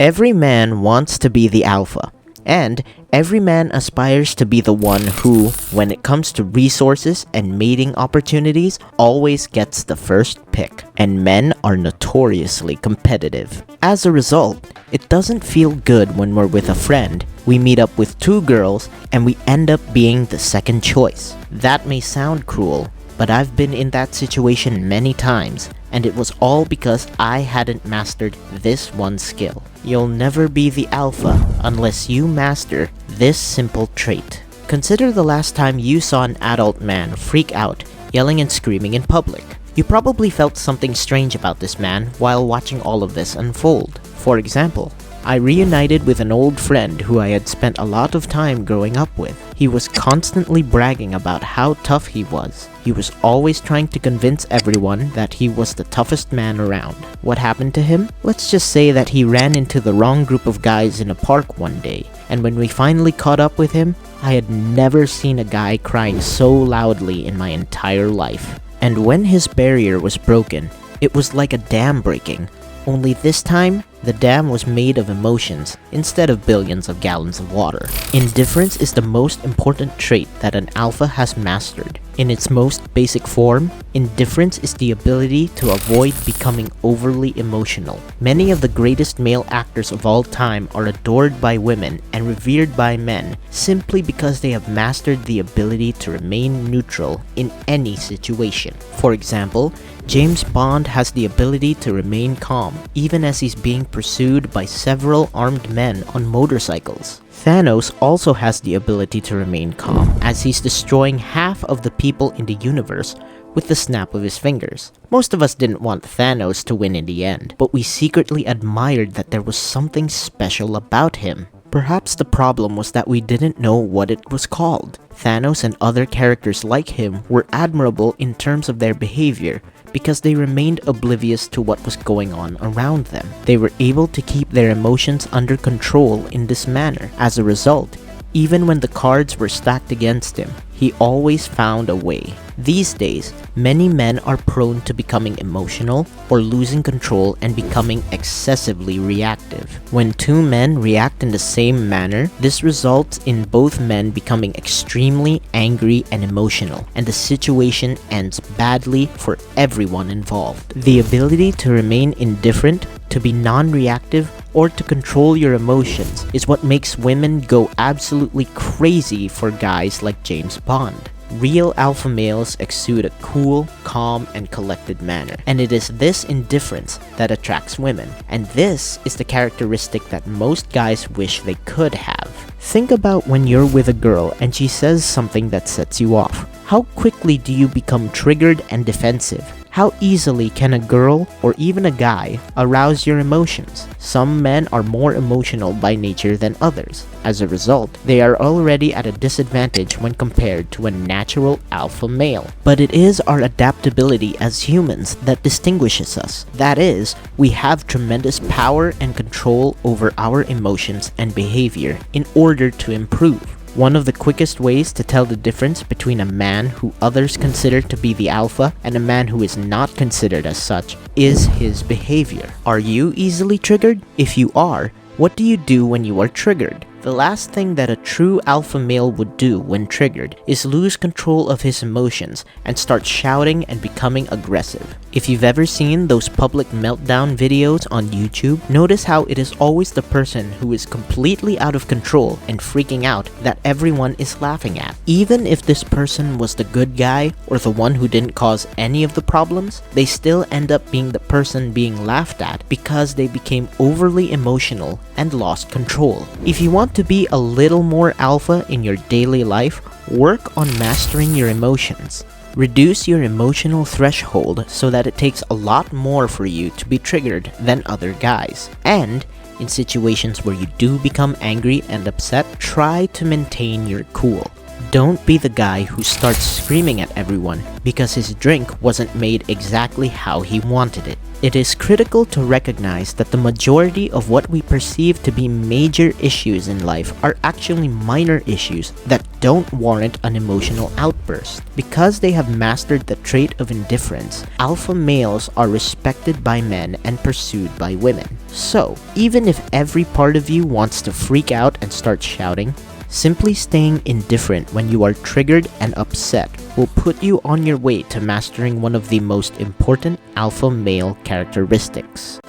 Every man wants to be the alpha, and every man aspires to be the one who, when it comes to resources and mating opportunities, always gets the first pick. And men are notoriously competitive. As a result, it doesn't feel good when we're with a friend, we meet up with two girls, and we end up being the second choice. That may sound cruel, but I've been in that situation many times, and it was all because I hadn't mastered this one skill. You'll never be the alpha unless you master this simple trait. Consider the last time you saw an adult man freak out, yelling and screaming in public. You probably felt something strange about this man while watching all of this unfold. For example, I reunited with an old friend who I had spent a lot of time growing up with. He was constantly bragging about how tough he was. He was always trying to convince everyone that he was the toughest man around. What happened to him? Let's just say that he ran into the wrong group of guys in a park one day, and when we finally caught up with him, I had never seen a guy crying so loudly in my entire life. And when his barrier was broken, it was like a dam breaking. Only this time, the dam was made of emotions instead of billions of gallons of water. Indifference is the most important trait that an alpha has mastered. In its most basic form, indifference is the ability to avoid becoming overly emotional. Many of the greatest male actors of all time are adored by women and revered by men simply because they have mastered the ability to remain neutral in any situation. For example, James Bond has the ability to remain calm, even as he's being pursued by several armed men on motorcycles. Thanos also has the ability to remain calm, as he's destroying half of the people in the universe with the snap of his fingers. Most of us didn't want Thanos to win in the end, but we secretly admired that there was something special about him. Perhaps the problem was that we didn't know what it was called. Thanos and other characters like him were admirable in terms of their behavior, because they remained oblivious to what was going on around them. They were able to keep their emotions under control in this manner. As a result, even when the cards were stacked against him, he always found a way. These days, many men are prone to becoming emotional or losing control and becoming excessively reactive. When two men react in the same manner, this results in both men becoming extremely angry and emotional, and the situation ends badly for everyone involved. The ability to remain indifferent, to be non-reactive, or to control your emotions is what makes women go absolutely crazy for guys like James Bond. Real alpha males exude a cool, calm, and collected manner, and it is this indifference that attracts women, and this is the characteristic that most guys wish they could have. Think about when you're with a girl and she says something that sets you off. How quickly do you become triggered and defensive? How easily can a girl, or even a guy, arouse your emotions? Some men are more emotional by nature than others. As a result, they are already at a disadvantage when compared to a natural alpha male. But it is our adaptability as humans that distinguishes us. That is, we have tremendous power and control over our emotions and behavior in order to improve. One of the quickest ways to tell the difference between a man who others consider to be the alpha and a man who is not considered as such is his behavior. Are you easily triggered? If you are, what do you do when you are triggered? The last thing that a true alpha male would do when triggered is lose control of his emotions and start shouting and becoming aggressive. If you've ever seen those public meltdown videos on YouTube, notice how it is always the person who is completely out of control and freaking out that everyone is laughing at. Even if this person was the good guy or the one who didn't cause any of the problems, they still end up being the person being laughed at because they became overly emotional and lost control. If you want to be a little more alpha in your daily life, work on mastering your emotions. Reduce your emotional threshold so that it takes a lot more for you to be triggered than other guys. And in situations where you do become angry and upset, try to maintain your cool. Don't be the guy who starts screaming at everyone because his drink wasn't made exactly how he wanted it. It is critical to recognize that the majority of what we perceive to be major issues in life are actually minor issues that don't warrant an emotional outburst. Because they have mastered the trait of indifference, alpha males are respected by men and pursued by women. So, even if every part of you wants to freak out and start shouting, simply staying indifferent when you are triggered and upset will put you on your way to mastering one of the most important alpha male characteristics.